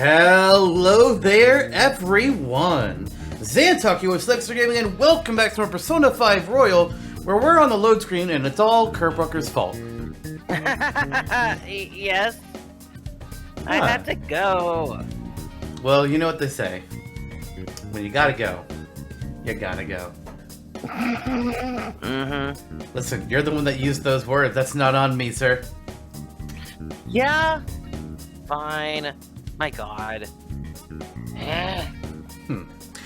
Hello there, everyone! Xantok here with Slexter Gaming, and welcome back to our Persona 5 Royal, where we're on the load screen and it's all Curbwalkerz fault. Yes. I had to go. Well, you know what they say. When you gotta go, you gotta go. Listen, you're the one that used those words. That's not on me, sir. Yeah. Fine. My God.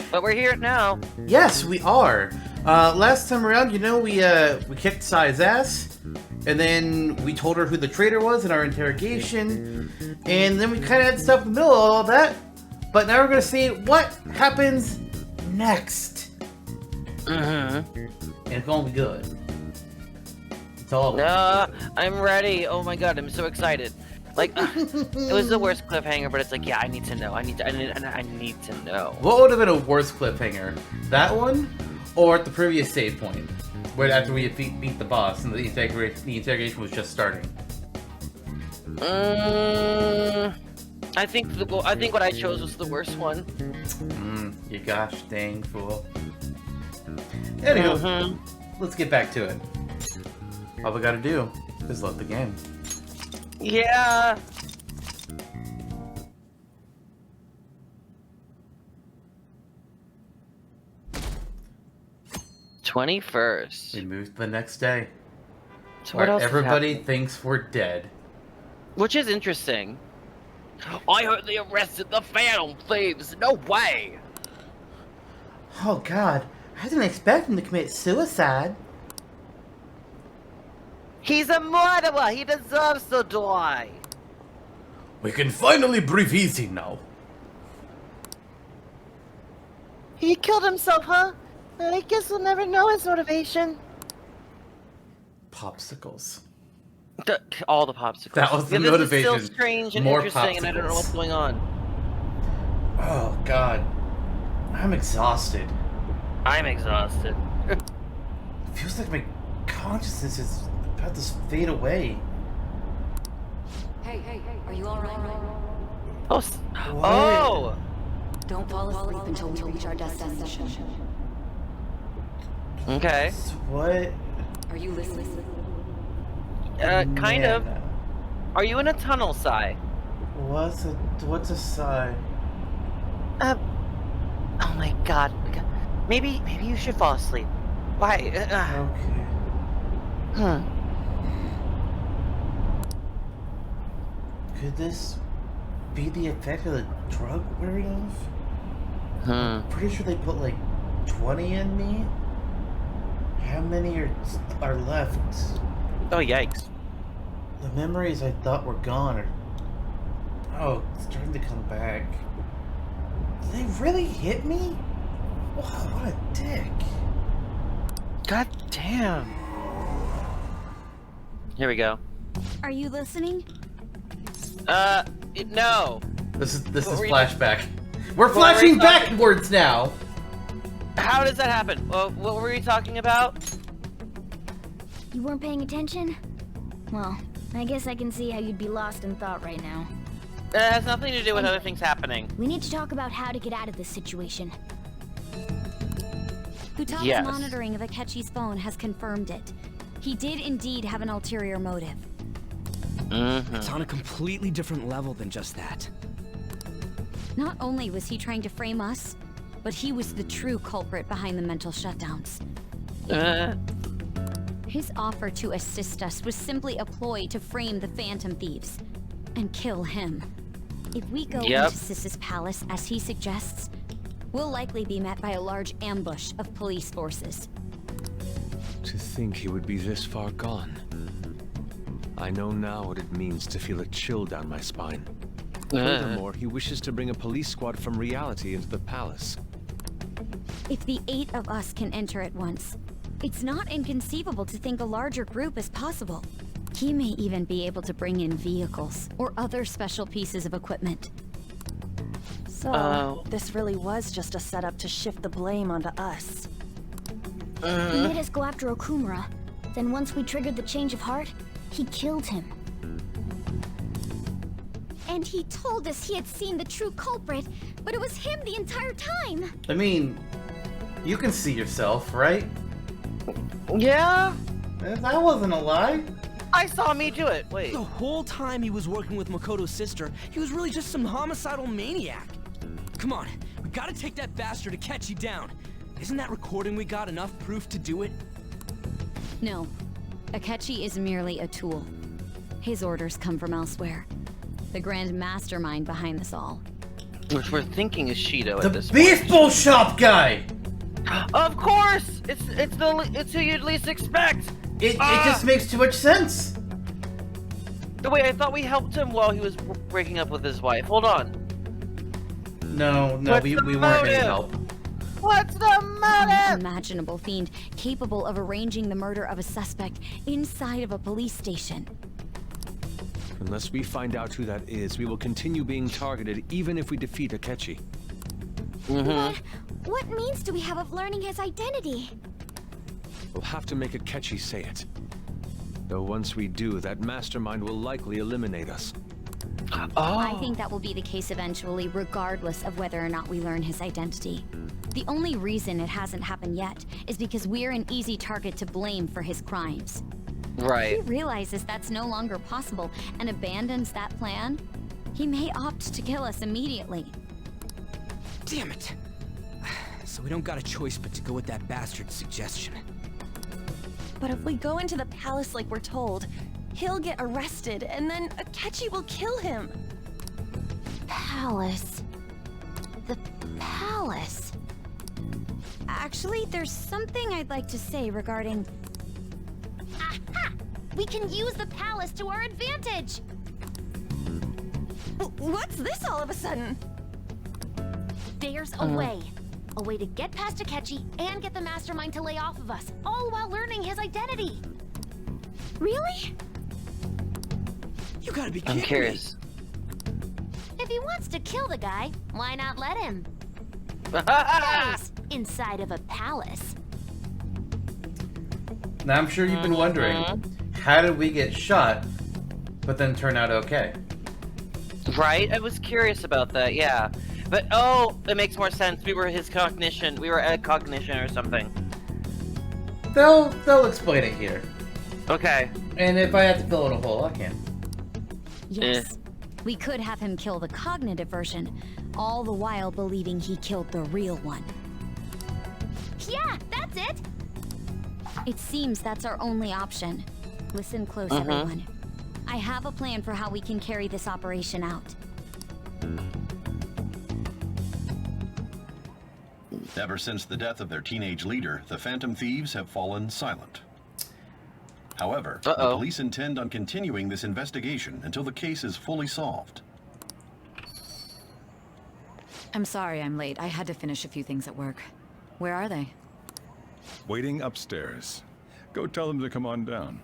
But we're here now. Yes, we are. Last time around, you know, we kicked Sai's ass, and then we told her who the traitor was in our interrogation, and then we kind of had stuff in the middle of all that. But now we're gonna see what happens next. And it's gonna be good. It's all. I'm ready. Oh my God, I'm so excited. Like, it was the worst cliffhanger, but it's like, yeah, I need to know. I need to know. What would have been a worse cliffhanger? That one, or at the previous save point, where after we had beat the boss and the interrogation was just starting? I think what I chose was the worst one. You gosh dang fool. Anywho, let's get back to it. All we gotta do is load the game. Yeah. "21st." We moved to the next day. So what else is everybody happening? thinks we're dead. Which is interesting. I heard they arrested the Phantom Thieves. No way. Oh God, I didn't expect him to commit suicide. He's a murderer. He deserves to die. We can finally breathe easy now. He killed himself, huh? I guess we'll never know his motivation. Popsicles. All the popsicles. That was the this motivation. Is still strange and More interesting, popsicles. and I don't know what's going on. Oh God, I'm exhausted. I'm exhausted. It feels like my consciousness is about to fade away. Hey, are you alright? Oh. Oh. Don't fall asleep until we reach our destination. Okay. What? Are you listening? Kind of. Are you in a tunnel, Sai? What's a sigh? Oh my God. Maybe you should fall asleep. Why? Okay. Could this be the effect of the drug wearing off? Pretty sure they put like 20 in me. How many are left? Oh, yikes. The memories I thought were gone are starting to come back. Did they really hit me? Wow, what a dick. God damn. Here we go. Are you listening? No. This is What were you flashback. We're flashing backwards now. How does that happen? What were we talking about? You weren't paying attention? Well, I guess I can see how you'd be lost in thought right now. It has nothing to do with other things happening. We need to talk about how to get out of this situation. Futaga's Yes. monitoring of Akechi's phone has confirmed it. He did indeed have an ulterior motive. It's on a completely different level than just that. Not only was he trying to frame us, but he was the true culprit behind the mental shutdowns. His offer to assist us was simply a ploy to frame the Phantom Thieves and kill him. If we go into Sis's palace as he suggests, we'll likely be met by a large ambush of police forces. To think he would be this far gone. I know now what it means to feel a chill down my spine. Furthermore, he wishes to bring a police squad from reality into the palace. If the 8 of us can enter at once, it's not inconceivable to think a larger group is possible. He may even be able to bring in vehicles or other special pieces of equipment. So, this really was just a setup to shift the blame onto us. He made us go after Okumura. Then once we triggered the change of heart, he killed him. And he told us he had seen the true culprit, but it was him the entire time. I mean, you can see yourself, right? Yeah? That wasn't a lie. I saw me do it. Wait. The whole time he was working with Makoto's sister, he was really just some homicidal maniac. Come on, we gotta take that bastard Akechi down. Isn't that recording we got enough proof to do it? No. Akechi is merely a tool. His orders come from elsewhere. The grand mastermind behind this all. Which we're thinking is Shido The at this beef bowl shop guy! point. Of course! It's who you'd least expect! It just makes too much sense. Wait, I thought we helped him while he was breaking up with his wife. Hold on. No, What's we the weren't motive? getting help. What's the motive? Unimaginable fiend capable of arranging the murder of a suspect inside of a police station. Unless we find out who that is, we will continue being targeted even if we defeat Akechi. What means do we have of learning his identity? We'll have to make Akechi say it. Though once we do, that mastermind will likely eliminate us. I think that will be the case eventually, regardless of whether or not we learn his identity. The only reason it hasn't happened yet is because we're an easy target to blame for his crimes. Right. If he realizes that's no longer possible and abandons that plan, he may opt to kill us immediately. Damn it. So we don't got a choice but to go with that bastard's suggestion. But if we go into the palace like we're told, he'll get arrested, and then Akechi will kill him. Palace. The palace. Actually, there's something I'd like to say regarding... Aha! We can use the palace to our advantage! What's this all of a sudden? There's a way. A way to get past Akechi and get the mastermind to lay off of us, all while learning his identity. Really? You gotta be kidding I'm curious. If he wants to kill the guy, why not let him? Guys, inside of a palace. Now I'm sure you've been wondering, how did we get shot, but then turn out okay? Right? I was curious about that, yeah. But, oh, it makes more sense. We were his cognition. We were at cognition or something. They'll explain it here. Okay. And if I have to fill in a hole, I can. Yes. We could have him kill the cognitive version, all the while believing he killed the real one. Yeah, that's it! It seems that's our only option. Listen close, everyone. I have a plan for how we can carry this operation out. Ever since the death of their teenage leader, the Phantom Thieves have fallen silent. However, the police intend on continuing this investigation until the case is fully solved. I'm sorry I'm late. I had to finish a few things at work. Where are they? Waiting upstairs. Go tell them to come on down.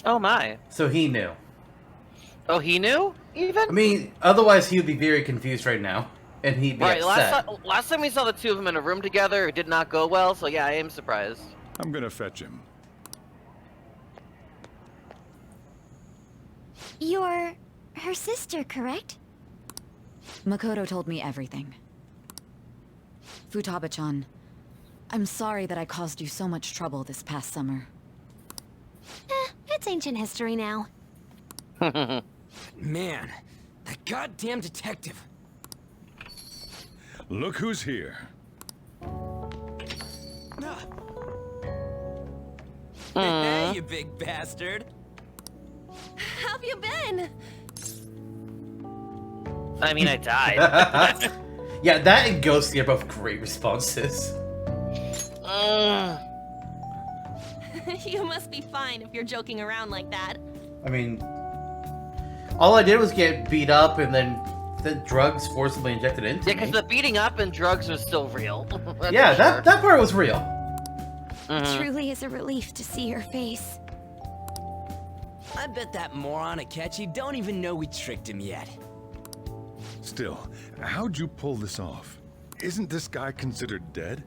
Oh my. So he knew. Oh, he knew? Even? I mean, otherwise he would be very confused right now. And he'd be upset. Last time we saw the two of them in a room together, it did not go well, so yeah, I am surprised. I'm gonna fetch him. You're her sister, correct? Makoto told me everything. Futaba-chan, I'm sorry that I caused you so much trouble this past summer. It's ancient history now. Man, that goddamn detective. Look who's here. Hey, you big bastard. How have you been? I mean, I died. Yeah, that and Ghosty are both great responses. You must be fine if you're joking around like that. I mean, all I did was get beat up and then the drugs forcibly injected into Yeah, me. because the beating up and drugs was still real. Yeah, that part was real. Truly is a relief to see your face. I bet that moron Akechi don't even know we tricked him yet. Still, how'd you pull this off? Isn't this guy considered dead?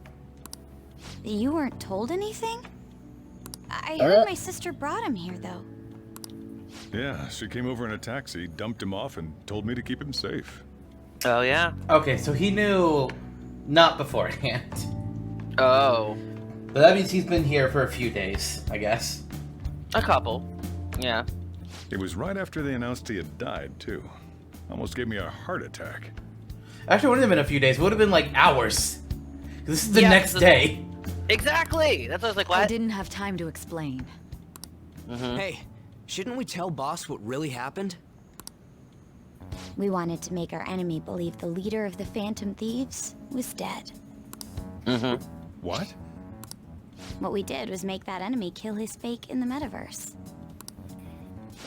You weren't told anything? I heard my sister brought him here, though. Yeah, she came over in a taxi, dumped him off, and told me to keep him safe. Oh, yeah? Okay, so he knew not beforehand. Oh. But that means he's been here for a few days, I guess. A couple. Yeah. It was right after they announced he had died, too. Almost gave me a heart attack. Actually, it wouldn't have been a few days. It would have been like hours. This is the next day. Exactly! That's what I was like, what? I didn't have time to explain. Hey, shouldn't we tell boss what really happened? We wanted to make our enemy believe the leader of the Phantom Thieves was dead. What? What we did was make that enemy kill his fake in the metaverse.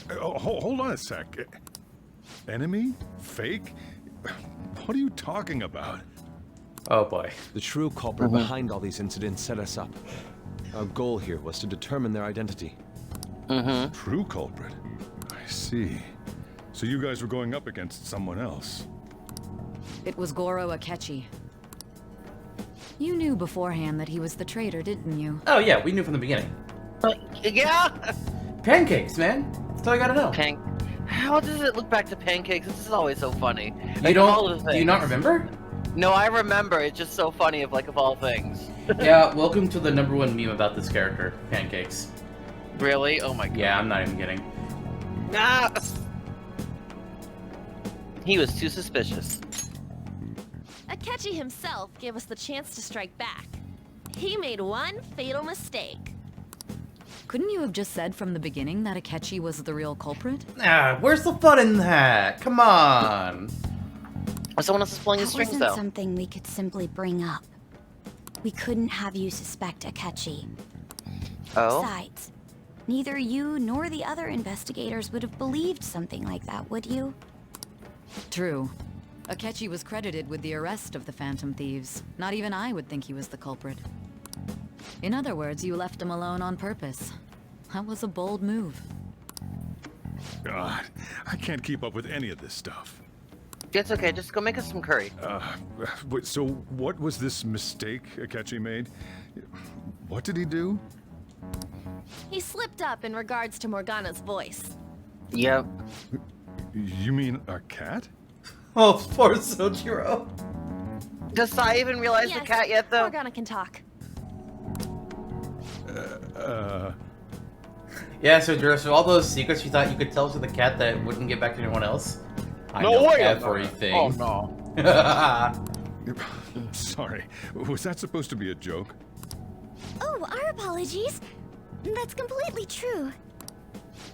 Hold on a sec. Enemy? Fake? What are you talking about? Oh boy. The true culprit behind all these incidents set us up. Our goal here was to determine their identity. True culprit? I see. So you guys were going up against someone else. It was Goro Akechi. You knew beforehand that he was the traitor, didn't you? Oh yeah, we knew from the beginning. Yeah! Pancakes, man. That's all I gotta know. How does it look back to pancakes? This is always so funny. You don't? Do you not remember? No, I remember. It's just so funny of all things. Yeah, welcome to the #1 meme about this character, Pancakes. Really? Oh my god. Yeah, I'm not even kidding. Nah! He was too suspicious. Akechi himself gave us the chance to strike back. He made one fatal mistake. Couldn't you have just said from the beginning that Akechi was the real culprit? Ah, where's the fun in that? Come on. Someone else is pulling the That strings, wasn't though. something we could simply bring up. We couldn't have you suspect Akechi. Oh? Besides, neither you nor the other investigators would have believed something like that, would you? True. Akechi was credited with the arrest of the Phantom Thieves. Not even I would think he was the culprit. In other words, you left him alone on purpose. That was a bold move. God, I can't keep up with any of this stuff. It's okay, just go make us some curry. So what was this mistake Akechi made? What did he do? He slipped up in regards to Morgana's voice. Yep. You mean a cat? Oh, poor Sojiro. Does Sai even realize the cat yet, though? Morgana can talk. Yeah, Sojiro, so all those secrets you thought you could tell to the cat that wouldn't get back to anyone else? I know everything. Oh, no. Sorry, was that supposed to be a joke? Oh, our apologies. That's completely true.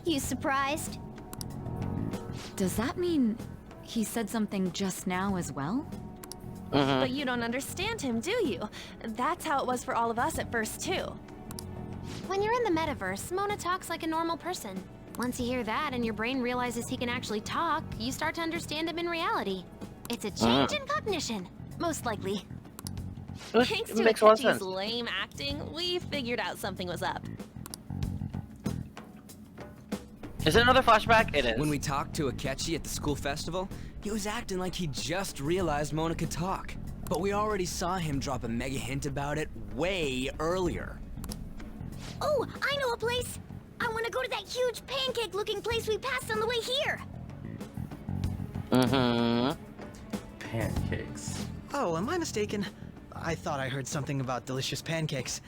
You surprised? Does that mean he said something just now as well? But you don't understand him, do you? That's how it was for all of us at first, too. When you're in the metaverse, Mona talks like a normal person. Once you hear that and your brain realizes he can actually talk, you start to understand him in reality. It's a change in cognition, most likely. Thanks to Akechi's lame acting, we figured out something was up. Is it another flashback? It is. When we talked to Akechi at the school festival, he was acting like he just realized Mona could talk. But we already saw him drop a mega hint about it way earlier. Oh, I know a place! I want to go to that huge pancake-looking place we passed on the way here! Pancakes. Oh, am I mistaken? I thought I heard something about delicious pancakes.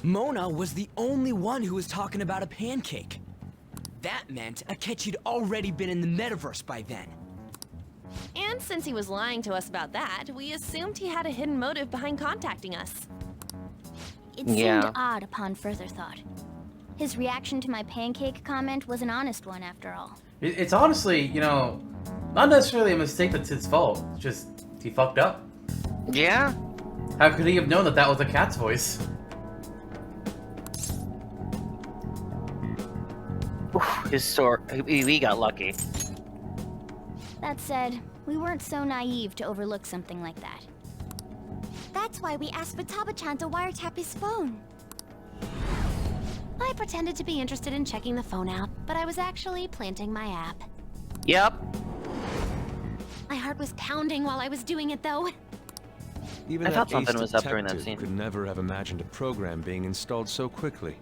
Mona was the only one who was talking about a pancake. That meant Akechi'd already been in the metaverse by then. And since he was lying to us about that, we assumed he had a hidden motive behind contacting us. It seemed odd upon further thought. His reaction to my pancake comment was an honest one, after all. It's honestly, you know, not necessarily a mistake that's his fault. It's just, he fucked up. Yeah? How could he have known that that was a cat's voice? His story, we got lucky. That said, we weren't so naive to overlook something like that. That's why we asked Futaba-chan to wiretap his phone. I pretended to be interested in checking the phone app, but I was actually planting my app. Yep. My heart was pounding while I was doing it, though. Even I that thought something ace was up during that detective scene. could never have imagined a program being installed so quickly.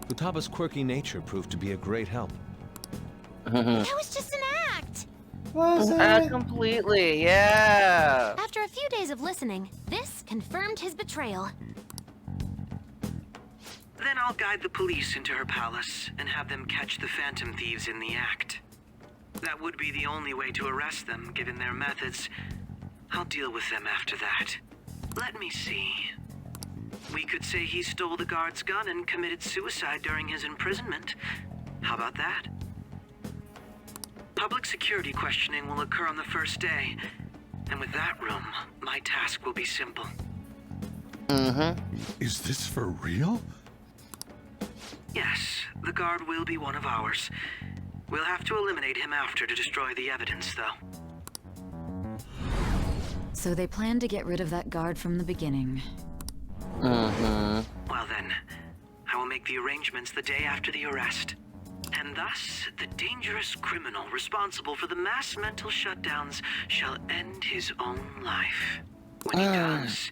Futaba's quirky nature proved to be a great help. That was just an act! Was it? Completely, yeah. After a few days of listening, this confirmed his betrayal. Then I'll guide the police into her palace and have them catch the Phantom Thieves in the act. That would be the only way to arrest them, given their methods. I'll deal with them after that. Let me see. We could say he stole the guard's gun and committed suicide during his imprisonment. How about that? Public security questioning will occur on the first day. And with that room, my task will be simple. Is this for real? Yes, the guard will be one of ours. We'll have to eliminate him after to destroy the evidence, though. So they planned to get rid of that guard from the beginning. Well then, I will make the arrangements the day after the arrest. And thus, the dangerous criminal responsible for the mass mental shutdowns shall end his own life. When he does,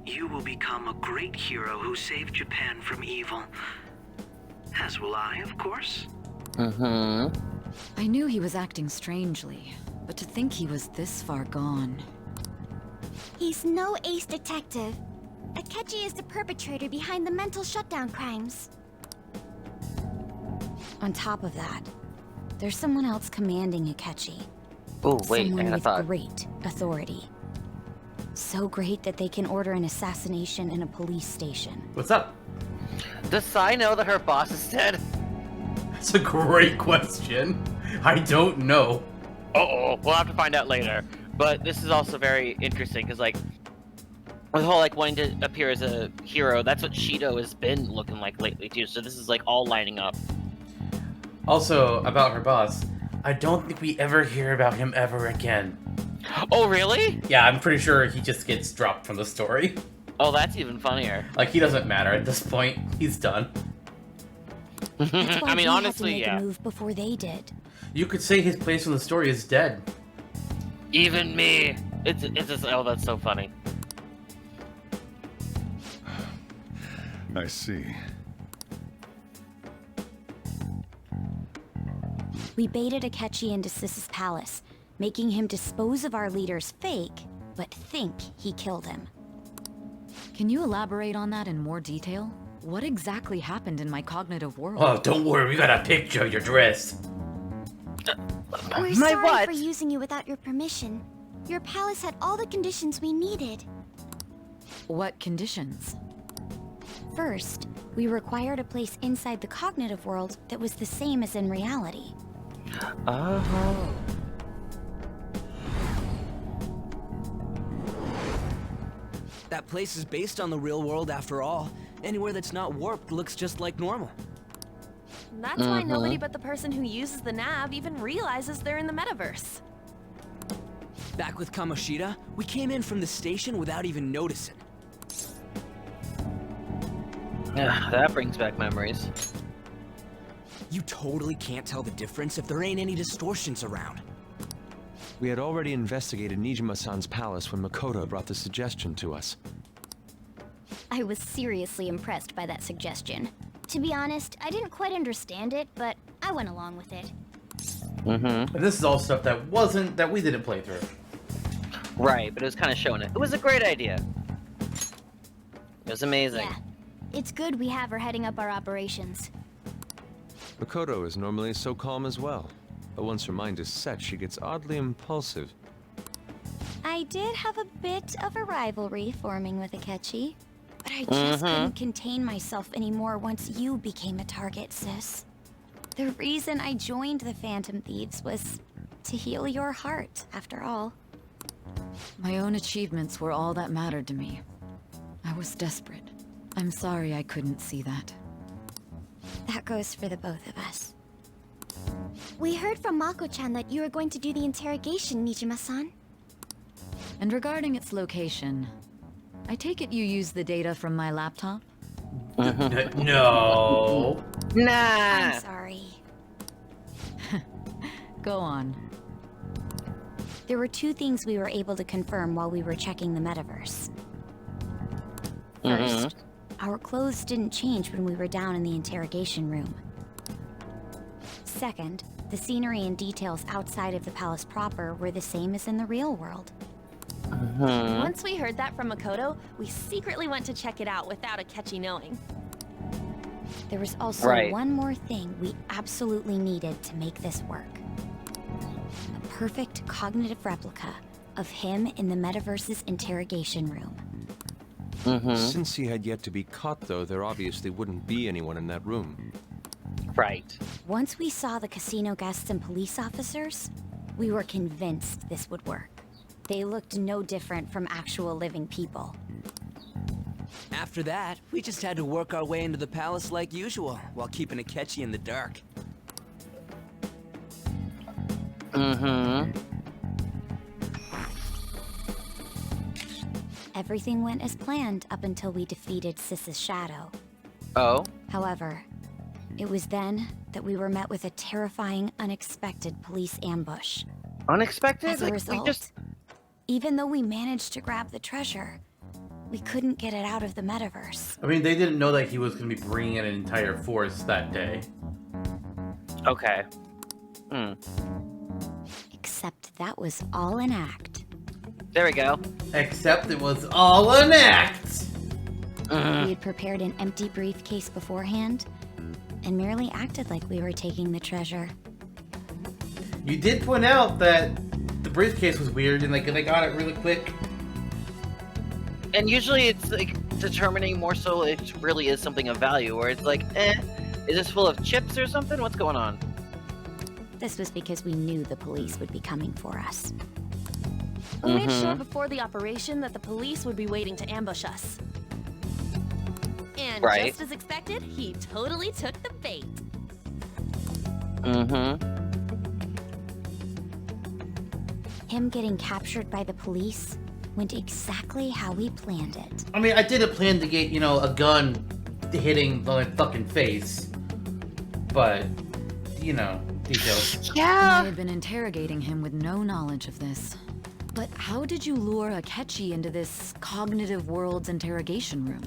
you will become a great hero who saved Japan from evil. As will I, of course. I knew he was acting strangely, but to think he was this far gone. He's no ace detective. Akechi is the perpetrator behind the mental shutdown crimes. On top of that, there's someone else commanding Akechi. Oh, wait, someone I had a with thought. great authority. So great that they can order an assassination in a police station. What's up? Does Sai know that her boss is dead? That's a great question. I don't know. Uh-oh, we'll have to find out later. But this is also very interesting, because, like, the whole, like, wanting to appear as a hero, that's what Shido has been looking like lately, too. So this is, like, all lining up. Also, about her boss, I don't think we ever hear about him ever again. Oh, really? Yeah, I'm pretty sure he just gets dropped from the story. Oh, that's even funnier. Like, he doesn't matter at this point. He's done. That's why I mean, we honestly, had to make yeah. a move before they did. You could say his place in the story is dead. Even me. It's just, oh, that's so funny. I see. We baited Akechi into Sis's palace, making him dispose of our leader's fake, but think he killed him. Can you elaborate on that in more detail? What exactly happened in my cognitive world? Oh, don't worry, we got a picture of your dress. We're My sorry what? for using you without your permission. Your palace had all the conditions we needed. What conditions? First, we required a place inside the cognitive world that was the same as in reality. Oh. That place is based on the real world after all. Anywhere that's not warped looks just like normal. That's why nobody but the person who uses the nav even realizes they're in the metaverse. Back with Kamoshida, we came in from the station without even noticing. Yeah, that brings back memories. You totally can't tell the difference if there ain't any distortions around. We had already investigated Nijima-san's palace when Makoto brought the suggestion to us. I was seriously impressed by that suggestion. To be honest, I didn't quite understand it, but I went along with it. And this is all stuff that we didn't play through. Right, but it was kind of showing it. It was a great idea. It was amazing. Yeah, it's good we have her heading up our operations. Makoto is normally so calm as well, but once her mind is set, she gets oddly impulsive. I did have a bit of a rivalry forming with Akechi, but I just couldn't contain myself anymore once you became a target, sis. The reason I joined the Phantom Thieves was to heal your heart, after all. My own achievements were all that mattered to me. I was desperate. I'm sorry I couldn't see that. That goes for the both of us. We heard from Mako-chan that you were going to do the interrogation, Nijima-san. And regarding its location, I take it you used the data from my laptop? No. Nah. I'm sorry. Go on. There were two things we were able to confirm while we were checking the metaverse. First, our clothes didn't change when we were down in the interrogation room. Second, the scenery and details outside of the palace proper were the same as in the real world. Once we heard that from Makoto, we secretly went to check it out without Akechi knowing. There was also one more thing we absolutely needed to make this work. A perfect cognitive replica of him in the metaverse's interrogation room. Since he had yet to be caught, though, there obviously wouldn't be anyone in that room. Right. Once we saw the casino guests and police officers, we were convinced this would work. They looked no different from actual living people. After that, we just had to work our way into the palace like usual, while keeping Akechi in the dark. Everything went as planned up until we defeated Sis's shadow. Oh? However, it was then that we were met with a terrifying, unexpected police ambush. Unexpected? As a Like, result, even though we managed to grab the treasure, we couldn't get it out of the metaverse. I mean, they didn't know that he was going to be bringing in an entire force that day. Okay. Except that was all an act. There we go. Except it was all an act! We had prepared an empty briefcase beforehand, and merely acted like we were taking the treasure. You did point out that the briefcase was weird, and they got it really quick. And usually it's like determining more so it really is something of value, where it's like, is this full of chips or something? What's going on? This was because we knew the police would be coming for us. We made sure before the operation that the police would be waiting to ambush us. And just as expected, he totally took the bait. Him getting captured by the police went exactly how we planned it. I mean, I didn't plan to get, a gun hitting the fucking face. But, details. I had been interrogating him with no knowledge of this. But how did you lure Akechi into this cognitive world's interrogation room?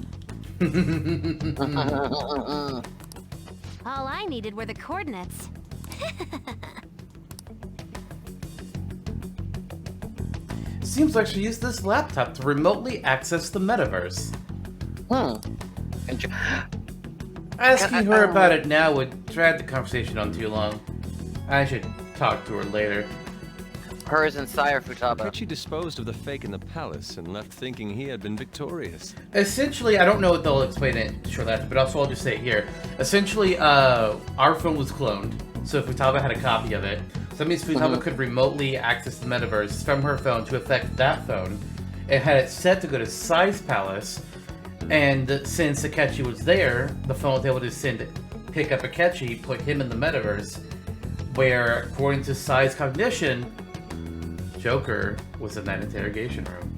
All I needed were the coordinates. Seems like she used this laptop to remotely access the metaverse. Asking her about it now would drag the conversation on too long. I should talk to her later. Hers and Sire Futaba. Akechi disposed of the fake in the palace and left thinking he had been victorious. Essentially, I don't know what they'll explain it shortly after, but also I'll just say it here. Essentially, our phone was cloned, so Futaba had a copy of it. So that means Futaba could remotely access the metaverse from her phone to affect that phone, and had it set to go to Sai's palace. And since Akechi was there, the phone was able to pick up Akechi, put him in the metaverse, where, according to Sai's cognition, Joker was in that interrogation room.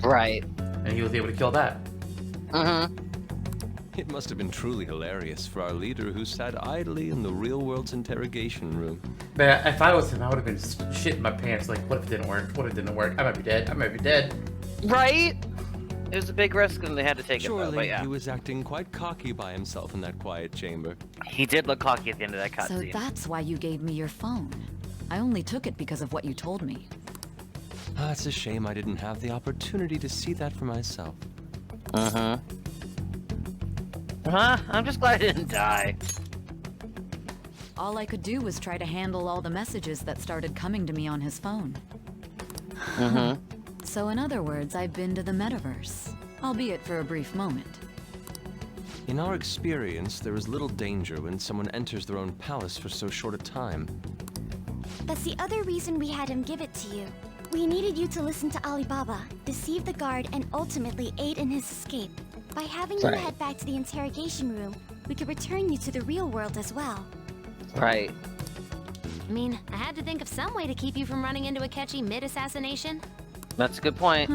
Right. And he was able to kill that. It must have been truly hilarious for our leader who sat idly in the real world's interrogation room. But if I was him, I would have been shitting my pants like, what if it didn't work? What if it didn't work? I might be dead. I might be dead. Right? It was a big risk and they had to take it, Surely though, but yeah. He was acting quite cocky by himself in that quiet chamber. He did look cocky at the end of that cutscene. So that's why you gave me your phone. I only took it because of what you told me. It's a shame I didn't have the opportunity to see that for myself. I'm just glad I didn't die. All I could do was try to handle all the messages that started coming to me on his phone. So in other words, I've been to the metaverse, albeit for a brief moment. In our experience, there is little danger when someone enters their own palace for so short a time. That's the other reason we had him give it to you. We needed you to listen to Alibaba, deceive the guard, and ultimately aid in his escape. By having you head back to the interrogation room, we could return you to the real world as well. Right. I mean, I had to think of some way to keep you from running into Akechi mid-assassination. That's a good point.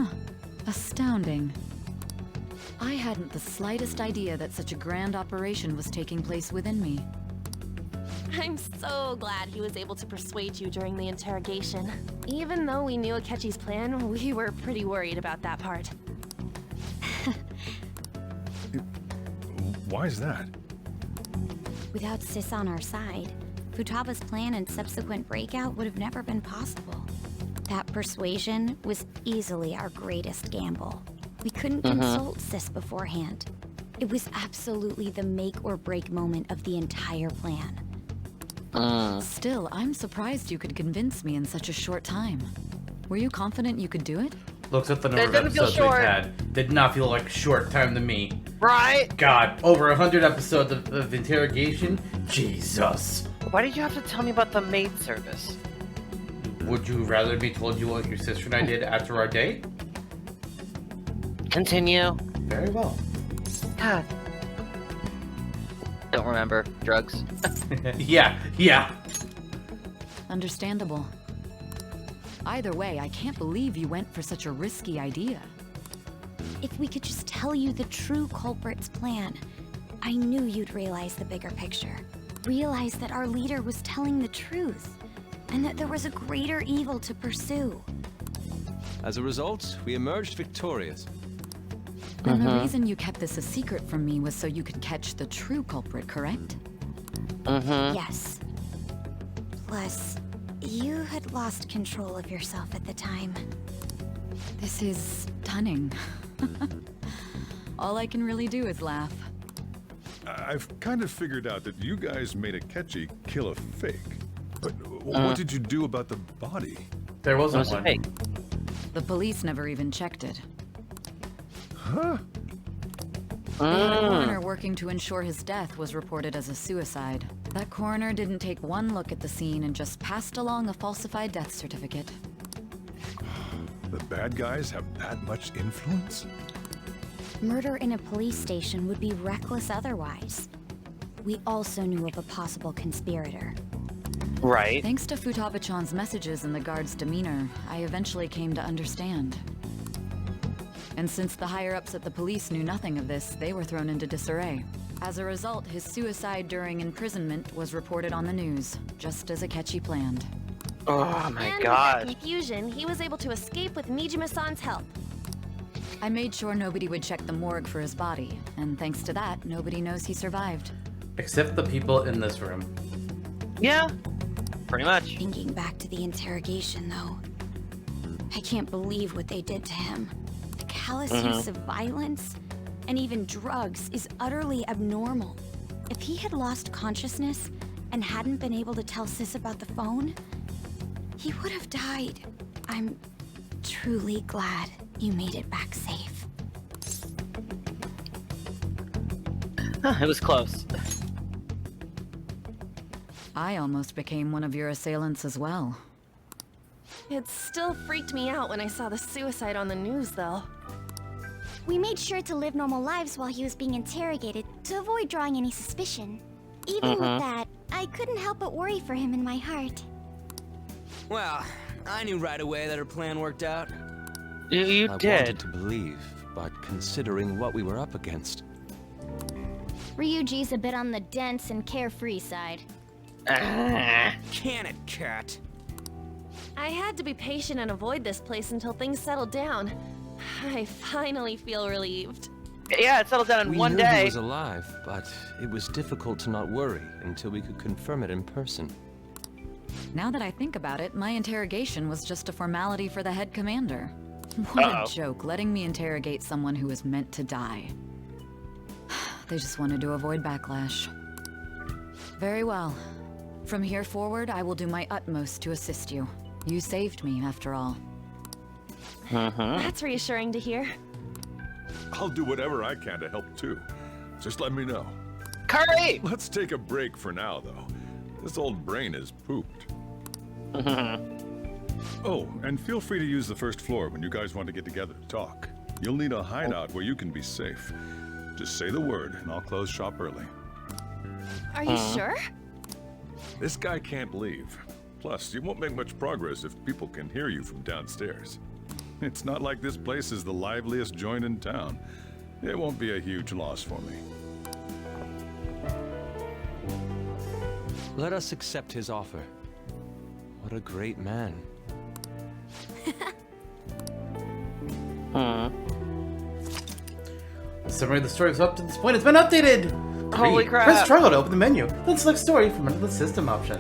Astounding. I hadn't the slightest idea that such a grand operation was taking place within me. I'm so glad he was able to persuade you during the interrogation. Even though we knew Akechi's plan, we were pretty worried about that part. Why is that? Without Sis on our side, Futaba's plan and subsequent breakout would have never been possible. That persuasion was easily our greatest gamble. We couldn't consult Sis beforehand. It was absolutely the make or break moment of the entire plan. Still, I'm surprised you could convince me in such a short time. Were you confident you could do it? Looks at the number of episodes we've had. Did not feel like a short time to me. Right? God, over 100 episodes of interrogation? Jesus. Why did you have to tell me about the maid service? Would you rather be told you what your sister and I did after our date? Continue. Very well. God. Don't remember. Drugs. Yeah. Understandable. Either way, I can't believe you went for such a risky idea. If we could just tell you the true culprit's plan, I knew you'd realize the bigger picture. Realize that our leader was telling the truth, and that there was a greater evil to pursue. As a result, we emerged victorious. And the reason you kept this a secret from me was so you could catch the true culprit, correct? Yes. Plus, you had lost control of yourself at the time. This is stunning. All I can really do is laugh. I've kind of figured out that you guys made Akechi kill a fake. But what did you do about the body? There wasn't one. Fake. The police never even checked it. Huh? The coroner working to ensure his death was reported as a suicide. That coroner didn't take one look at the scene and just passed along a falsified death certificate. The bad guys have that much influence? Murder in a police station would be reckless otherwise. We also knew of a possible conspirator. Right. Thanks to Futaba-chan's messages and the guard's demeanor, I eventually came to understand. And since the higher-ups at the police knew nothing of this, they were thrown into disarray. As a result, his suicide during imprisonment was reported on the news, just as Akechi planned. Oh my and god. With that confusion, he was able to escape with Mijima-san's help. I made sure nobody would check the morgue for his body, and thanks to that, nobody knows he survived. Except the people in this room. Yeah. Pretty much. Thinking back to the interrogation, though, I can't believe what they did to him. The callous use of violence and even drugs is utterly abnormal. If he had lost consciousness and hadn't been able to tell Sis about the phone, he would have died. I'm truly glad you made it back safe. It was close. I almost became one of your assailants as well. It still freaked me out when I saw the suicide on the news, though. We made sure to live normal lives while he was being interrogated to avoid drawing any suspicion. Even with that, I couldn't help but worry for him in my heart. Well, I knew right away that her plan worked out. You I did. wanted to believe, but considering what we were up against. Ryuji's a bit on the dense and carefree side. Can it, cat? I had to be patient and avoid this place until things settled down. I finally feel relieved. Yeah, it settled down in one We knew he day. was alive, but it was difficult to not worry until we could confirm it in person. Now that I think about it, my interrogation was just a formality for the head commander. What a joke, letting me interrogate someone who was meant to die. They just wanted to avoid backlash. Very well. From here forward, I will do my utmost to assist you. You saved me, after all. That's reassuring to hear. I'll do whatever I can to help too. Just let me know. Curry! Let's take a break for now, though. This old brain is pooped. Oh, and feel free to use the first floor when you guys want to get together to talk. You'll need a hideout where you can be safe. Just say the word, and I'll close shop early. Are you sure? This guy can't leave. Plus, you won't make much progress if people can hear you from downstairs. It's not like this place is the liveliest joint in town. It won't be a huge loss for me. Let us accept his offer. What a great man. summary of the story is up to this point. It's been updated! Holy crap! Press triangle to open the menu. Then select story from under the system option.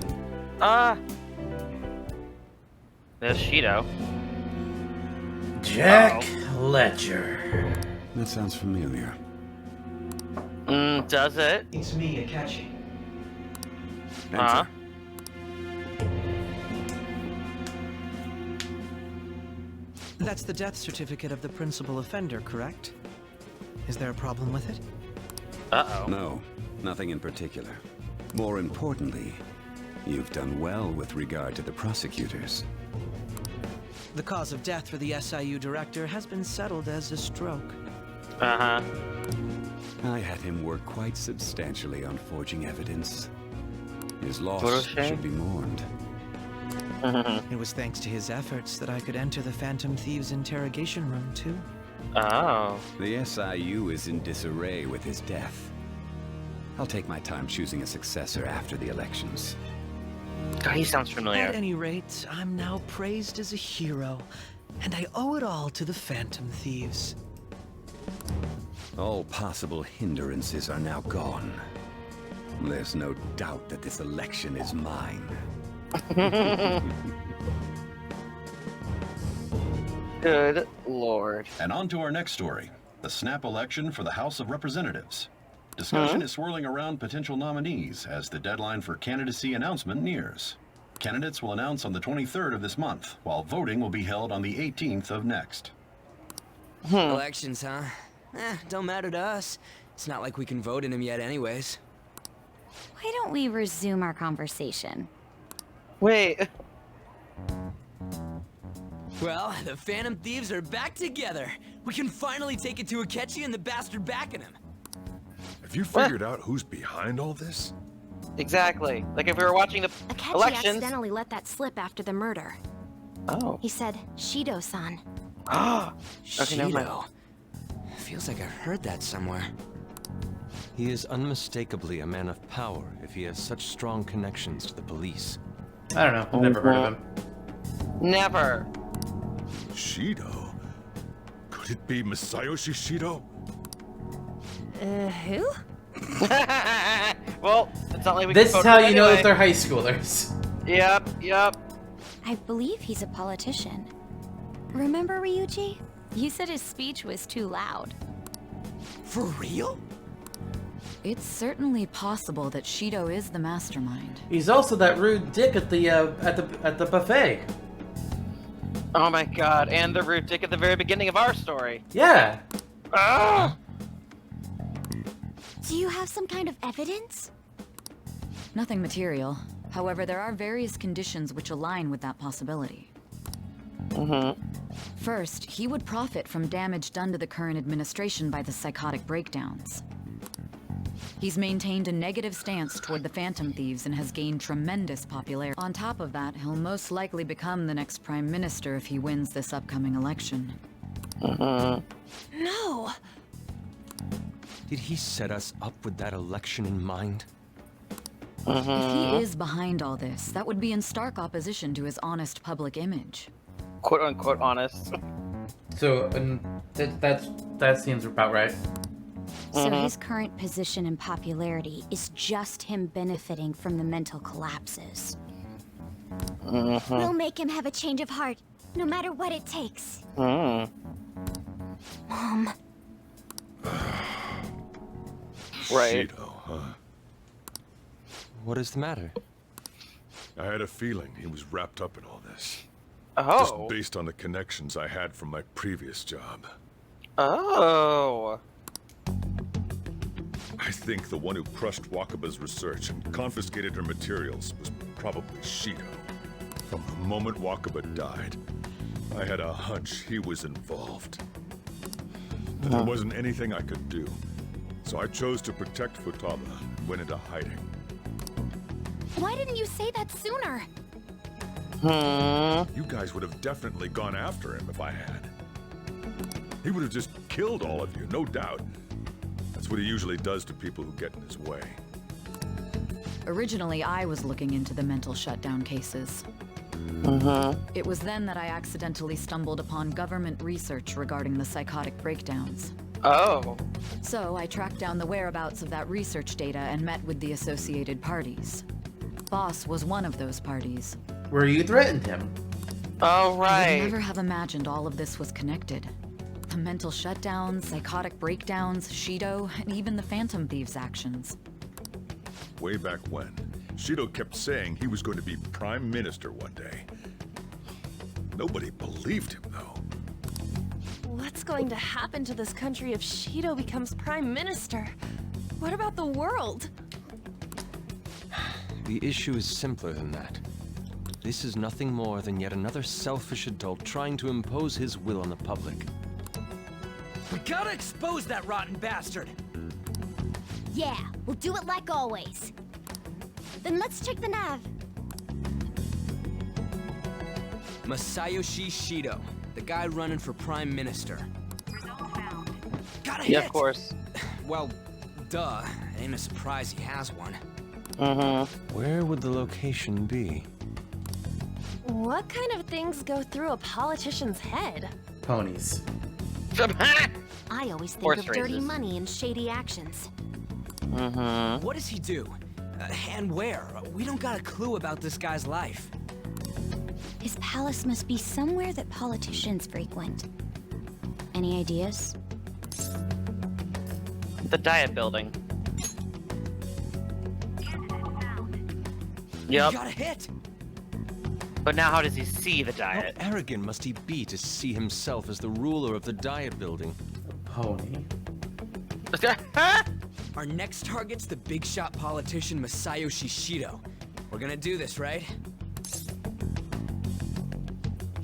There's Shido. Jack Ledger. That sounds familiar. Does it? It's me, Akechi. That's the death certificate of the principal offender, correct? Is there a problem with it? Uh-oh. No, nothing in particular. More importantly, you've done well with regard to the prosecutors. The cause of death for the SIU director has been settled as a stroke. Uh-huh. I had him work quite substantially on forging evidence. His loss should be mourned. It was thanks to his efforts that I could enter the Phantom Thieves' interrogation room, too. Oh. The SIU is in disarray with his death. I'll take my time choosing a successor after the elections. God, he sounds familiar. At any rate, I'm now praised as a hero, and I owe it all to the Phantom Thieves. All possible hindrances are now gone. There's no doubt that this election is mine. Good lord. And on to our next story, the snap election for the House of Representatives. Discussion is swirling around potential nominees as the deadline for candidacy announcement nears. Candidates will announce on the 23rd of this month, while voting will be held on the 18th of next. Elections, huh? Don't matter to us. It's not like we can vote in them yet anyways. Why don't we resume our conversation? Wait. Well, the Phantom Thieves are back together. We can finally take it to Akechi and the bastard backing him. Have you figured out who's behind all this? Exactly. Like if we were watching the Akechi elections. accidentally let that slip after the murder. Oh. He said, Shido-san. Okay, never mind. Shido. Feels like I heard that somewhere. He is unmistakably a man of power if he has such strong connections to the police. I don't know. I've never heard of him. Never. Shido? Could it be Masayoshi Shido? Who? Well, it's not like we This can is how vote you know anyway. if they're high schoolers. Yep. I believe he's a politician. Remember, Ryuji? You said his speech was too loud. For real? It's certainly possible that Shido is the mastermind. He's also that rude dick at the buffet. Oh my god, and the rude dick at the very beginning of our story. Yeah. Ah! Do you have some kind of evidence? Nothing material. However, there are various conditions which align with that possibility. First, he would profit from damage done to the current administration by the psychotic breakdowns. He's maintained a negative stance toward the Phantom Thieves and has gained tremendous popularity. On top of that, he'll most likely become the next Prime Minister if he wins this upcoming election. No! Did he set us up with that election in mind? If he is behind all this, that would be in stark opposition to his honest public image. Quote-unquote honest. So, that seems about right. So his current position and popularity is just him benefiting from the mental collapses. We'll make him have a change of heart, no matter what it takes. Mom. Right. Shido, huh? What is the matter? I had a feeling he was wrapped up in all this. Oh. Just based on the connections I had from my previous job. Oh. I think the one who crushed Wakaba's research and confiscated her materials was probably Shido. From the moment Wakaba died, I had a hunch he was involved. But there wasn't anything I could do, so I chose to protect Futaba and went into hiding. Why didn't you say that sooner? You guys would have definitely gone after him if I had. He would have just killed all of you, no doubt. That's what he usually does to people who get in his way. Originally, I was looking into the mental shutdown cases. It was then that I accidentally stumbled upon government research regarding the psychotic breakdowns. Oh. So I tracked down the whereabouts of that research data and met with the associated parties. Boss was one of those parties. Where you threatened him. Oh, I right. would never have imagined all of this was connected. The mental shutdowns, psychotic breakdowns, Shido, and even the Phantom Thieves' actions. Way back when, Shido kept saying he was going to be Prime Minister one day. Nobody believed him, though. What's going to happen to this country if Shido becomes Prime Minister? What about the world? The issue is simpler than that. This is nothing more than yet another selfish adult trying to impose his will on the public. We gotta expose that rotten bastard! Yeah, we'll do it like always. Then let's check the nav. Masayoshi Shido, the guy running for Prime Minister. Got a Yeah, hit! of course. Well, duh. Ain't a surprise he has one. Where would the location be? What kind of things go through a politician's head? Ponies. I always think Horse of dirty races. money and shady actions. What does he do? And where? We don't got a clue about this guy's life. His palace must be somewhere that politicians frequent. Any ideas? The Diet Building. Yep. Got a hit! But now how does he see the Diet? How arrogant must he be to see himself as the ruler of the Diet Building? Pony. Our next target's the big shot politician Masayoshi Shido. We're gonna do this, right?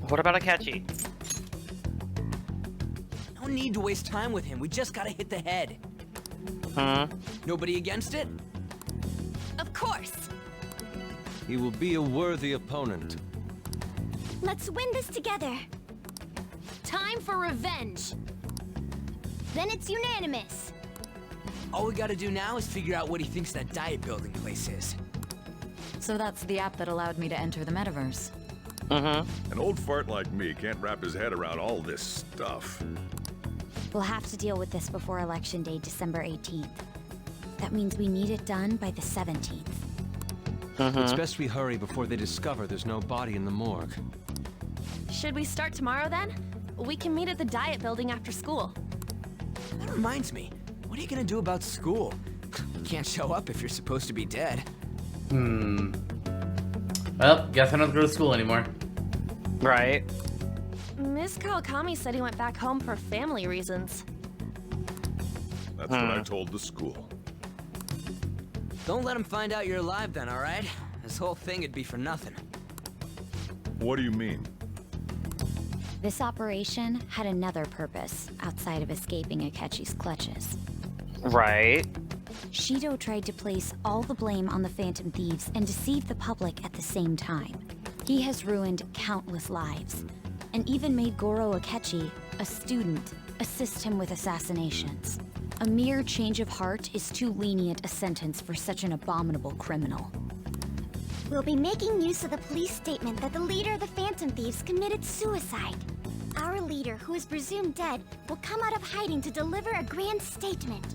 What about Akechi? No need to waste time with him. We just gotta hit the head. Nobody against it? Of course! He will be a worthy opponent. Let's win this together. Time for revenge! Then it's unanimous. All we gotta do now is figure out what he thinks that Diet Building place is. So that's the app that allowed me to enter the metaverse. An old fart like me can't wrap his head around all this stuff. We'll have to deal with this before Election Day, December 18th. That means we need it done by the 17th. It's best we hurry before they discover there's no body in the morgue. Should we start tomorrow then? We can meet at the Diet Building after school. That reminds me. What are you gonna do about school? You can't show up if you're supposed to be dead. Well, guess I don't go to school anymore. Right. Miss Kawakami said he went back home for family reasons. That's what I told the school. Don't let him find out you're alive then, alright? This whole thing would be for nothing. What do you mean? This operation had another purpose outside of escaping Akechi's clutches. Right. Shido tried to place all the blame on the Phantom Thieves and deceive the public at the same time. He has ruined countless lives, and even made Goro Akechi, a student, assist him with assassinations. A mere change of heart is too lenient a sentence for such an abominable criminal. We'll be making use of the police statement that the leader of the Phantom Thieves committed suicide. Our leader, who is presumed dead, will come out of hiding to deliver a grand statement.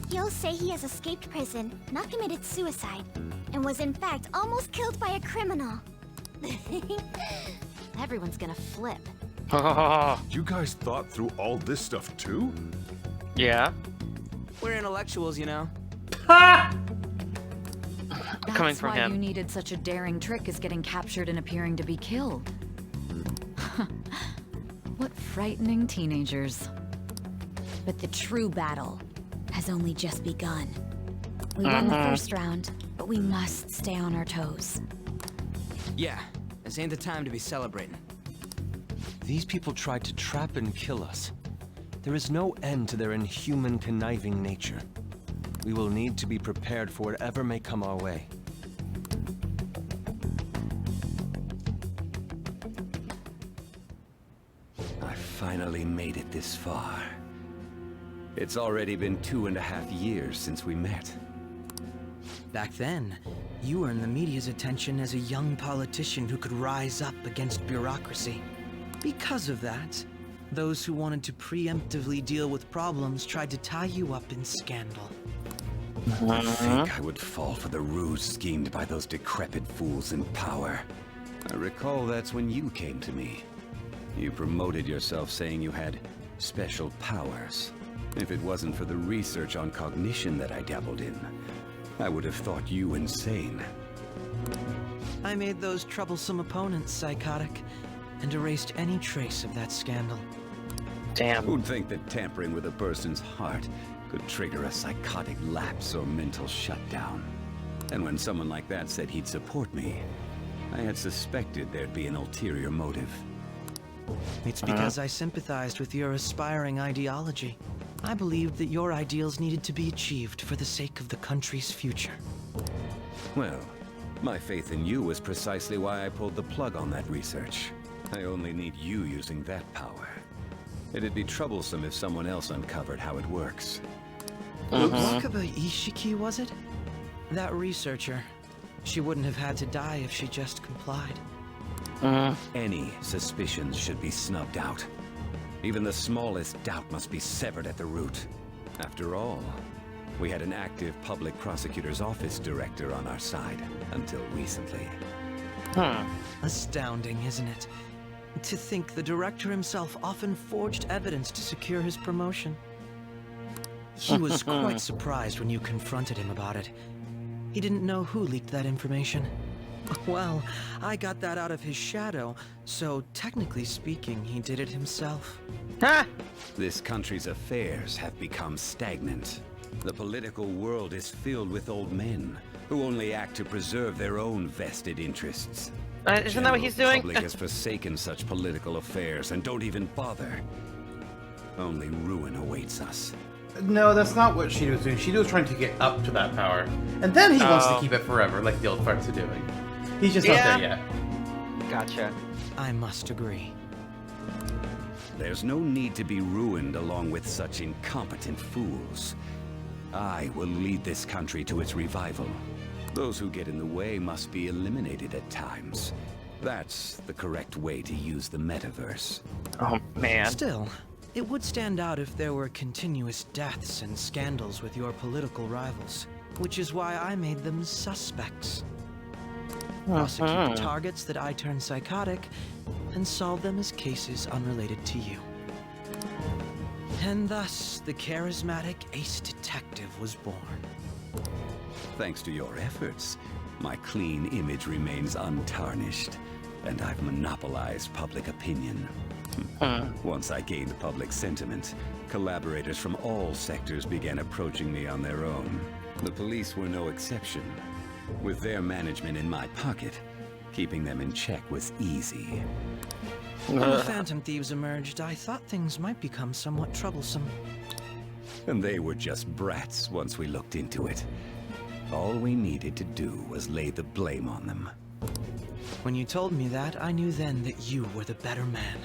He'll say he has escaped prison, not committed suicide, and was in fact almost killed by a criminal. Everyone's gonna flip. You guys thought through all this stuff too? Yeah. We're intellectuals, you know. That's Coming from why him. you needed such a daring trick as getting captured and appearing to be killed. What frightening teenagers. But the true battle has only just begun. We won the first round, but we must stay on our toes. Yeah, this ain't the time to be celebrating. These people tried to trap and kill us. There is no end to their inhuman, conniving nature. We will need to be prepared for whatever may come our way. I finally made it this far. It's already been 2.5 years since we met. Back then, you earned the media's attention as a young politician who could rise up against bureaucracy. Because of that, Those who wanted to preemptively deal with problems tried to tie you up in scandal. I think I would fall for the ruse schemed by those decrepit fools in power. I recall that's when you came to me. You promoted yourself saying you had special powers. If it wasn't for the research on cognition that I dabbled in, I would have thought you insane. I made those troublesome opponents psychotic and erased any trace of that scandal. Damn. Who'd think that tampering with a person's heart could trigger a psychotic lapse or mental shutdown? And when someone like that said he'd support me, I had suspected there'd be an ulterior motive. It's because I sympathized with your aspiring ideology. I believed that your ideals needed to be achieved for the sake of the country's future. Well, my faith in you was precisely why I pulled the plug on that research. I only need you using that power. It'd be troublesome if someone else uncovered how it works. Wakaba Ishiki, was it? That researcher. She wouldn't have had to die if she just complied. Any suspicions should be snubbed out. Even the smallest doubt must be severed at the root. After all, we had an active public prosecutor's office director on our side until recently. Astounding, isn't it? To think the director himself often forged evidence to secure his promotion. He was quite surprised when you confronted him about it. He didn't know who leaked that information. Well, I got that out of his shadow, so technically speaking, he did it himself. This country's affairs have become stagnant. The political world is filled with old men who only act to preserve their own vested interests. Isn't that what he's doing? The public has forsaken such political affairs and don't even bother. Only ruin awaits us. No, that's not what Shido was doing. Shido was trying to get up to that power. And then he wants to keep it forever, like the old farts are doing. He's just not there yet. Gotcha. I must agree. There's no need to be ruined along with such incompetent fools. I will lead this country to its revival. Those who get in the way must be eliminated at times. That's the correct way to use the metaverse. Oh, man. Still, it would stand out if there were continuous deaths and scandals with your political rivals, which is why I made them suspects. Prosecute targets that I turn psychotic, and solve them as cases unrelated to you. And thus, the charismatic ace detective was born. Thanks to your efforts, my clean image remains untarnished, and I've monopolized public opinion. Once I gained public sentiment, collaborators from all sectors began approaching me on their own. The police were no exception. With their management in my pocket, keeping them in check was easy. When the Phantom Thieves emerged, I thought things might become somewhat troublesome. And they were just brats once we looked into it. All we needed to do was lay the blame on them. When you told me that, I knew then that you were the better man.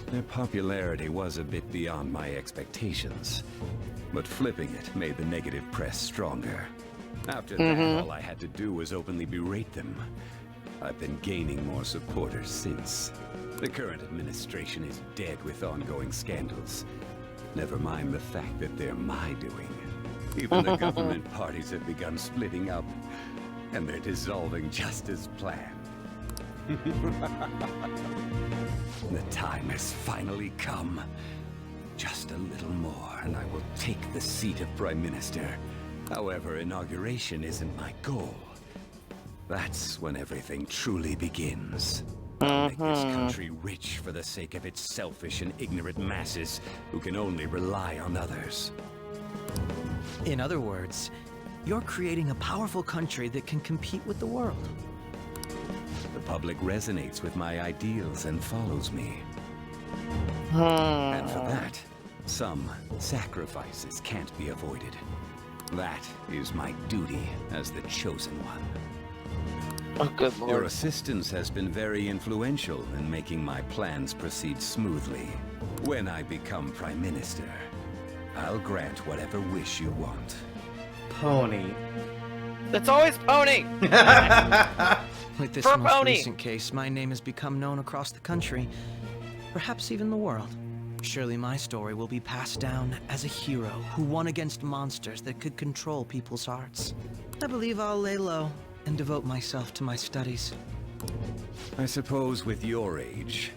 Their popularity was a bit beyond my expectations, but flipping it made the negative press stronger. After that, all I had to do was openly berate them. I've been gaining more supporters since. The current administration is dead with ongoing scandals. Never mind the fact that they're my doing. Even the government parties have begun splitting up, and they're dissolving just as planned. The time has finally come. Just a little more, and I will take the seat of Prime Minister. However, inauguration isn't my goal. That's when everything truly begins. I'll make this country rich for the sake of its selfish and ignorant masses who can only rely on others. In other words, you're creating a powerful country that can compete with the world. The public resonates with my ideals and follows me. And for that, some sacrifices can't be avoided. That is my duty as the chosen one. Oh, good lord. Your assistance has been very influential in making my plans proceed smoothly. When I become Prime Minister, I'll grant whatever wish you want. Pony. It's always Pony! With this For most Pony. recent case, my name has become known across the country. perhaps even the world. Surely my story will be passed down as a hero who won against monsters that could control people's hearts. I believe I'll lay low and devote myself to my studies. I suppose with your age,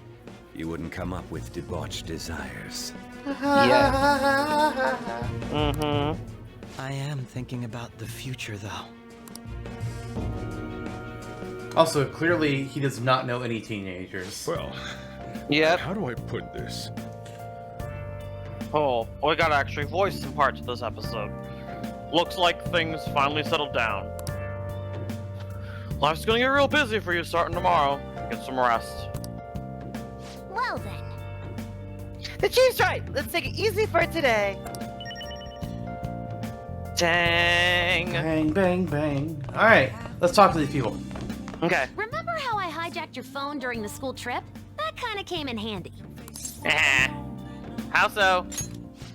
you wouldn't come up with debauched desires. Yeah. I am thinking about the future, though. Also, clearly, he does not know any teenagers. Well, how do I put this? Oh, we gotta actually voice some parts of this episode. Looks like things finally settled down. Life's gonna get real busy for you starting tomorrow. Get some rest. Well then. The chief's right. Let's take it easy for today. Dang. Bang, bang, bang. Alright, let's talk to these people. Okay. Remember how I hijacked your phone during the school trip? That kind of came in handy. How so?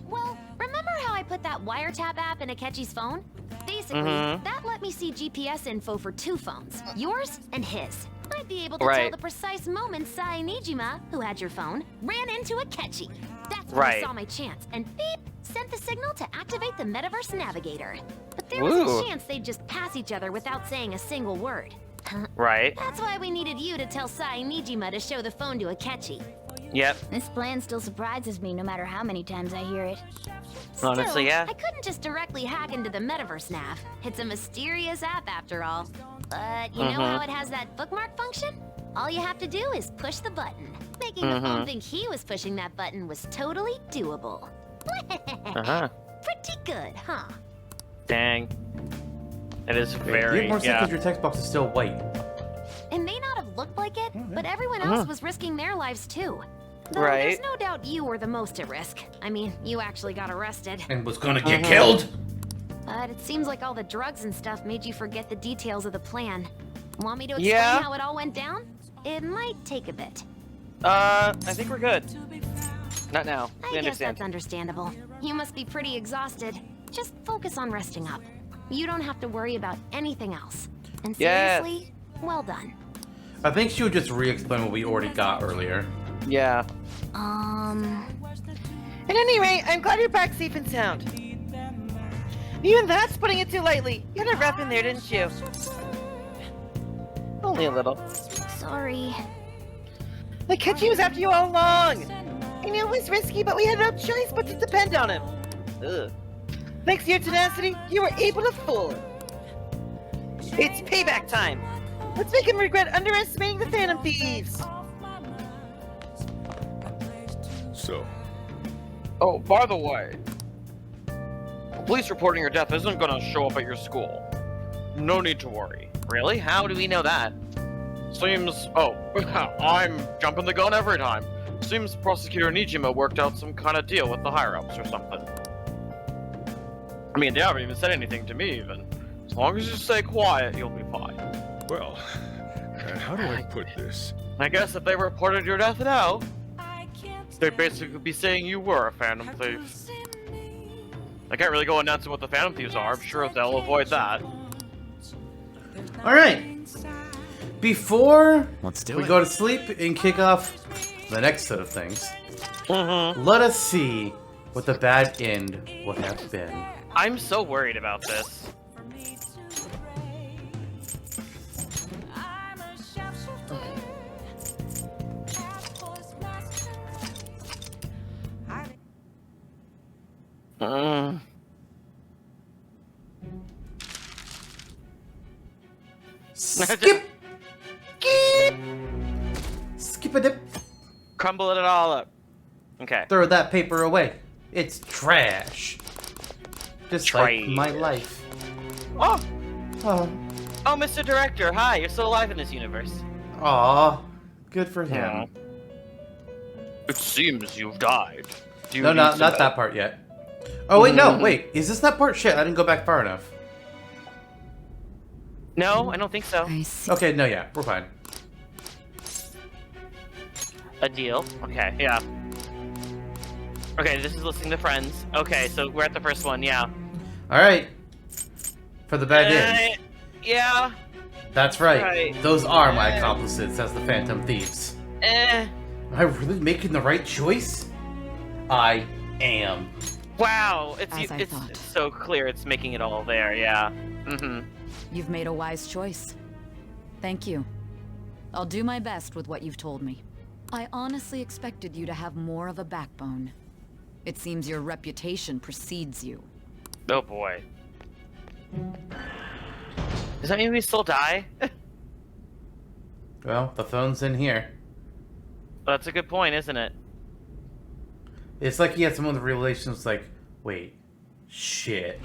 Well, remember how I put that wiretap app in Akechi's phone? Basically, that let me see GPS info for 2 phones, yours and his. I'd be able to tell the precise moment Sai Nijima, who had your phone, ran into Akechi. That's when I saw my chance, and beep, sent the signal to activate the Metaverse Navigator. But there was a chance they'd just pass each other without saying a single word. That's why we needed you to tell Sai Nijima to show the phone to Akechi. Yep. This plan still surprises me no matter how many times I hear it. Honestly, yeah. I couldn't just directly hack into the Metaverse Nav. It's a mysterious app after all. But you know how it has that bookmark function? All you have to do is push the button. Making the phone think he was pushing that button was totally doable. Pretty good, huh? Dang. It is It very, made more sense because your text box is still white. It may not have looked like it, but everyone else was risking their lives too. Though there's no doubt you were the most at risk. I mean, you actually got arrested. And was gonna get killed? But it seems like all the drugs and stuff made you forget the details of the plan. Want me to explain how it all went down? It might take a bit. I think we're good. Not now. I guess that's understandable. You must be pretty exhausted. Just focus on resting up. You don't have to worry about anything else. And seriously, well done. I think she would just re-explain what we already got earlier. Yeah. At any rate, I'm glad you're back safe and sound. Even that's putting it too lightly. You had a rep in there, didn't you? Only a little. Sorry. Akechi was after you all along. I knew it was risky, but we had no choice but to depend on him. Ugh. Thanks to your tenacity, you were able to fool him. It's payback time. Let's make him regret underestimating the Phantom Thieves. So. Oh, by the way, police reporting your death isn't gonna show up at your school. No need to worry. Really? How do we know that? Seems... Oh, I'm jumping the gun every time. Seems Prosecutor Nijima worked out some kind of deal with the higher-ups or something. I mean, they haven't even said anything to me, even. As long as you stay quiet, you'll be fine. Well, how do I put this? I guess if they reported your death now, they'd basically be saying you were a Phantom Thief. I can't really go announcing what the Phantom Thieves are. I'm sure they'll avoid that. Alright. Before we it. go to sleep and kick off the next set of things, let us see what the bad end would have been. I'm so worried about this. Skip! Skip a dip. Crumble it all up. Okay. Throw that paper away. It's trash. Just like my life. Oh! Oh. Oh, Mr. Director, hi, you're still alive in this universe. Aw. Good for him. It seems you've died. No, not that part yet. Oh, wait, no, wait. Is this that part? Shit, I didn't go back far enough. No, I don't think so. Okay, no, yeah, we're fine. A deal? Okay, yeah. Okay, this is listening to friends. Okay, so we're at the first one, yeah. Alright. For the bad end. Yeah. That's right. Those are my accomplices as the Phantom Thieves. Am I really making the right choice? I am. Wow, it's thought. so clear. It's making it all there. Yeah. You've made a wise choice. Thank you. I'll do my best with what you've told me. I honestly expected you to have more of a backbone. It seems your reputation precedes you. Oh boy. Does that mean we still die? Well, the phone's in here. That's a good point, isn't it? It's like he had some of the realizations like, wait, shit.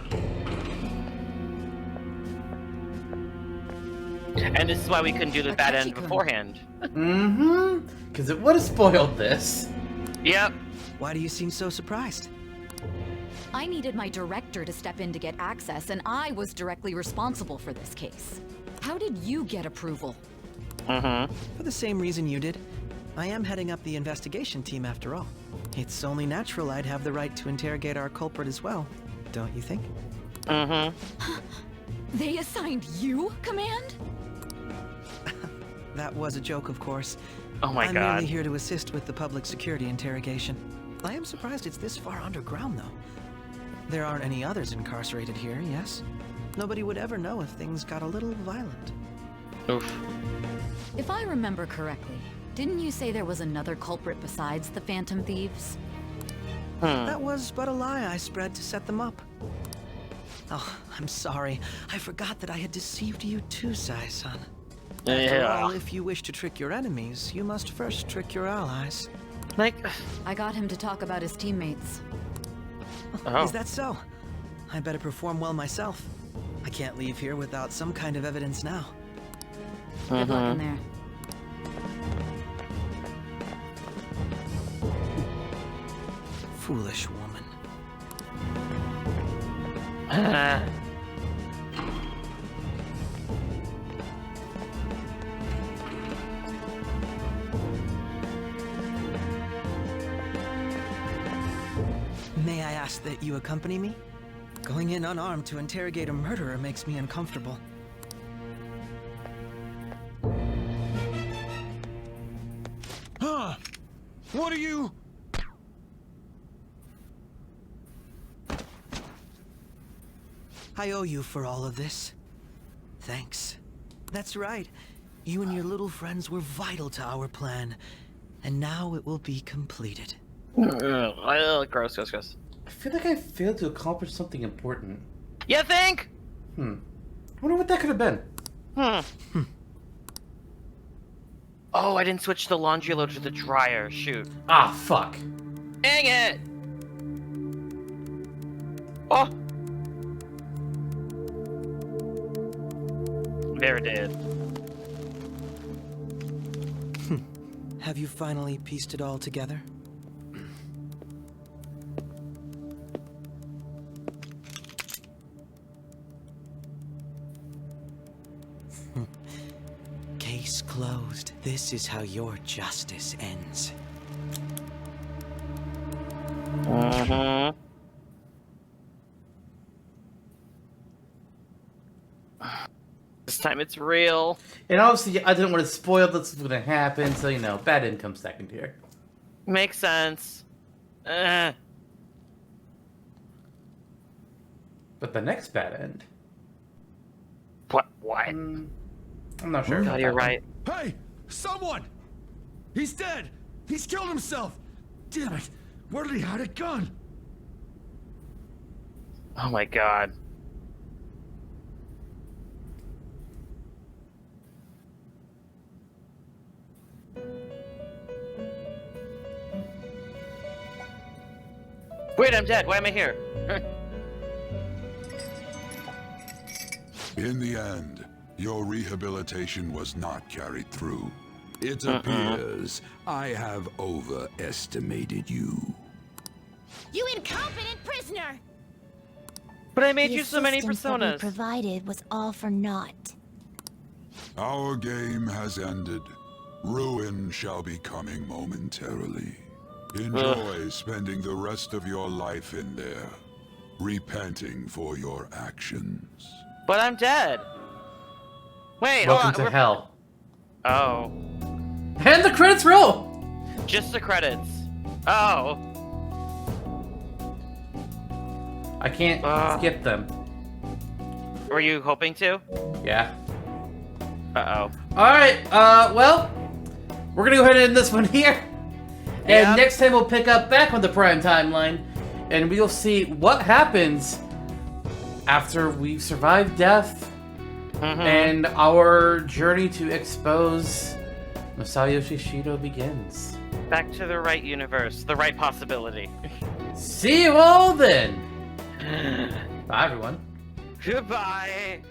And this is why we couldn't do the bad end beforehand. Mm-hmm. Because it would have spoiled this. Yep. Why do you seem so surprised? I needed my director to step in to get access, and I was directly responsible for this case. How did you get approval? For the same reason you did. I am heading up the investigation team after all. It's only natural I'd have the right to interrogate our culprit as well, don't you think? They assigned you command? That was a joke, of course. Oh my I'm god. merely here to assist with the public security interrogation. I am surprised it's this far underground, though. There aren't any others incarcerated here, yes? Nobody would ever know if things got a little violent. Oof. If I remember correctly, didn't you say there was another culprit besides the Phantom Thieves? That was but a lie I spread to set them up. Oh, I'm sorry. I forgot that I had deceived you too, Sai-san. After all, if you wish to trick your enemies, you must first trick your allies. I got him to talk about his teammates. Is that so? I better perform well myself. I can't leave here without some kind of evidence now. Good luck in there. Foolish woman. May I ask that you accompany me? Going in unarmed to interrogate a murderer makes me uncomfortable. Huh? What are you? I owe you for all of this. Thanks. That's right. You and your little friends were vital to our plan. And now it will be completed. Gross. I feel like I failed to accomplish something important. You think? I wonder what that could have been. Oh, I didn't switch the laundry loader to the dryer. Shoot. Ah, fuck. Dang it! Oh! There it is. Have you finally pieced it all together? Case closed. This is how your justice ends. This time it's real. And obviously, I didn't want to spoil this was going to happen, so, you know, bad end comes second here. Makes sense. But the next bad end... What? I'm not sure. God, you're right. Hey! Someone! He's dead! He's killed himself! Damn it! Where did he hide a gun? Oh my god. Wait, I'm dead. Why am I here? In the end, your rehabilitation was not carried through. It appears I have overestimated you. You incompetent prisoner! But I made The you so many assistance that we personas. provided was all for naught. Our game has ended. Ruin shall be coming momentarily. Enjoy spending the rest of your life in there, repenting for your actions. But I'm dead. Wait, Welcome hold on. to hell. Oh. And the credits roll! Just the credits. Oh. I can't skip them. Were you hoping to? Yeah. Uh-oh. Alright, well, we're gonna go ahead and end this one here. And next time we'll pick up back on the Prime timeline, and we'll see what happens after we've survived death and our journey to expose Masayoshi Shido begins. Back to the right universe, the right possibility. See you all then! Bye, everyone. Goodbye!